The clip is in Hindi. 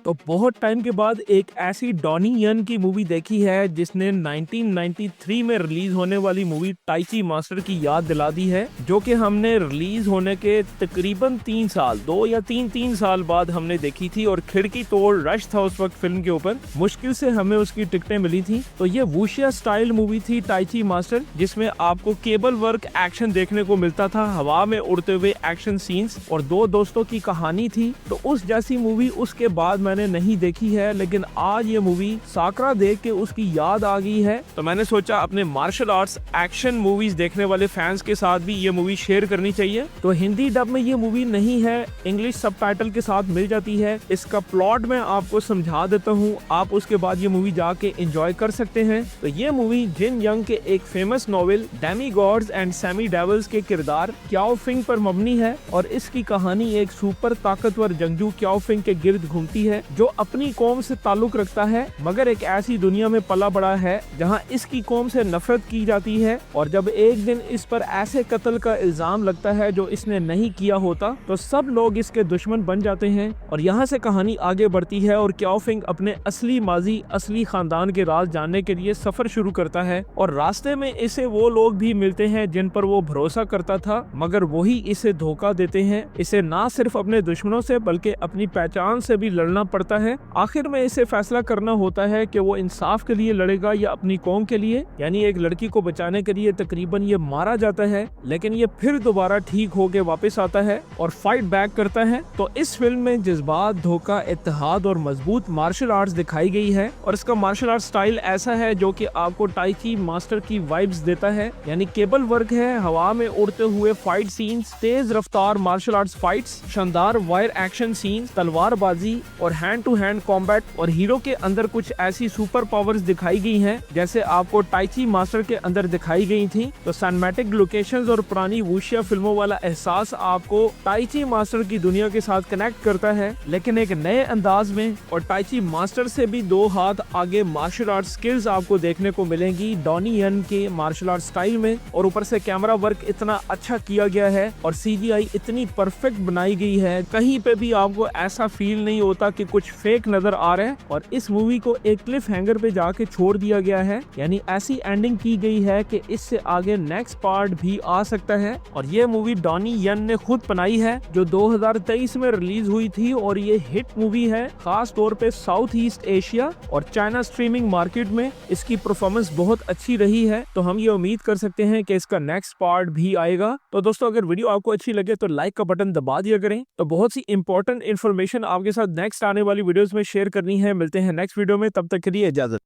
तो बहुत टाइम के बाद एक ऐसी डॉनी यन की मूवी देखी है जिसने 1993 में रिलीज होने वाली मूवी टाइची मास्टर की याद दिला दी है, जो कि हमने रिलीज होने के तकरीबन 3 साल बाद हमने देखी थी और खिड़की तोड़ रश था उस वक्त फिल्म के ऊपर। मुश्किल से हमें उसकी टिकटें मिली थी। तो ये वुशिया स्टाइल मूवी थी टाइची मास्टर, जिसमें आपको केबल वर्क एक्शन देखने को मिलता था, हवा में उड़ते हुए एक्शन सीन्स और दो दोस्तों की कहानी थी। तो उस जैसी मूवी उसके बाद मैंने नहीं देखी है, लेकिन आज ये मूवी साकरा देख के उसकी याद आ गई है। तो मैंने सोचा अपने मार्शल आर्ट्स एक्शन मूवीज देखने वाले फैंस के साथ भी ये मूवी शेयर करनी चाहिए। तो हिंदी डब में ये मूवी नहीं है, इंग्लिश सबटाइटल के साथ मिल जाती है। इसका प्लॉट मैं आपको समझा देता हूँ, आप उसके बाद ये मूवी जाके एंजॉय कर सकते हैं। तो ये मूवी जिन यंग के एक famous novel demi gods and semi devils के किरदार क्याओ फिंग पर मबनी है और इसकी कहानी एक सुपर ताकतवर जंगजू क्याओ फिंग के गिर्द घूमती है, जो अपनी कौम से ताल्लुक रखता है मगर एक ऐसी दुनिया में पला बड़ा है जहां इसकी कौम से नफरत की जाती है। और जब एक दिन इस पर ऐसे कत्ल का इल्जाम लगता है जो इसने नहीं किया होता, तो सब लोग इसके दुश्मन बन जाते हैं। और यहाँ से कहानी आगे बढ़ती है और क्याओ फिंग अपने असली माजी, असली खानदान के राज जानने के लिए सफर शुरू करता है। और रास्ते में इसे वो लोग भी मिलते हैं जिन पर वो भरोसा करता था, मगर वही इसे धोखा देते हैं। इसे ना सिर्फ अपने दुश्मनों से बल्कि अपनी पहचान से भी लड़ना पड़ता है। आखिर में इसे फैसला करना होता है कि वो इंसाफ के लिए लड़ेगा या अपनी कौम के लिए। यानी एक लड़की को बचाने के लिए तकरीबन ये मारा जाता है, लेकिन ये फिर दोबारा ठीक होके वापस आता है और फाइट बैक करता है। तो इस फिल्म में जज्बात, धोखा, इत्तेहाद और मजबूत मार्शल आर्ट्स दिखाई गई है। और इसका मार्शल आर्ट स्टाइल ऐसा है जो कि आपको टाइची मास्टर की वाइब्स देता है। यानी केबल वर्क है, हवा में उड़ते हुए फाइट सीन्स, तेज रफ्तार मार्शल आर्ट्स फाइट्स, शानदार वायर एक्शन सीन्स, तलवारबाजी और हैंड टू हैंड कॉम्बैट। और हीरो के अंदर कुछ ऐसी सुपर पावर्स दिखाई गई हैं जैसे आपको टाइची मास्टर के अंदर दिखाई गई थी। तो सिनेमैटिक लोकेशंस और पुरानी वुशिया फिल्मों वाला एहसास आपको टाइची मास्टर की दुनिया के साथ कनेक्ट करता है, लेकिन एक नए अंदाज में। और टाइची मास्टर से भी 2 हाथ आगे मार्शल आर्ट स्किल्स आपको देखने को मिलेंगी डॉनी यन के मार्शल आर्ट स्टाइल में। और ऊपर से कैमरा वर्क इतना अच्छा किया गया है और सीजीआई इतनी परफेक्ट बनाई गई है, कहीं पे भी आपको ऐसा फील नहीं होता कि कुछ फेक नजर आ रहा है। और इस मूवी को एक क्लिफ हैंगर पे जाके छोड़ दिया गया है, यानी ऐसी एंडिंग की गई है कि इससे आगे नेक्स्ट पार्ट भी आ सकता है। और ये मूवी डॉनी यन ने खुद बनाई है, जो 2023 में रिलीज हुई थी और ये हिट मूवी है, खास तौर पे साउथ ईस्ट एशिया और चाइना स्ट्रीमिंग मार्केट में इसकी परफॉर्मेंस बहुत अच्छी रही है। तो हम ये उम्मीद कर सकते हैं कि इसका नेक्स्ट पार्ट भी आएगा। तो दोस्तों, अगर वीडियो आपको अच्छी लगे तो लाइक का बटन दबा दिया करें। तो बहुत सी इंपॉर्टेंट इन्फॉर्मेशन आपके साथ नेक्स्ट आने वाली वीडियोस में शेयर करनी है। मिलते हैं नेक्स्ट वीडियो में, तब तक के लिए इजाजत।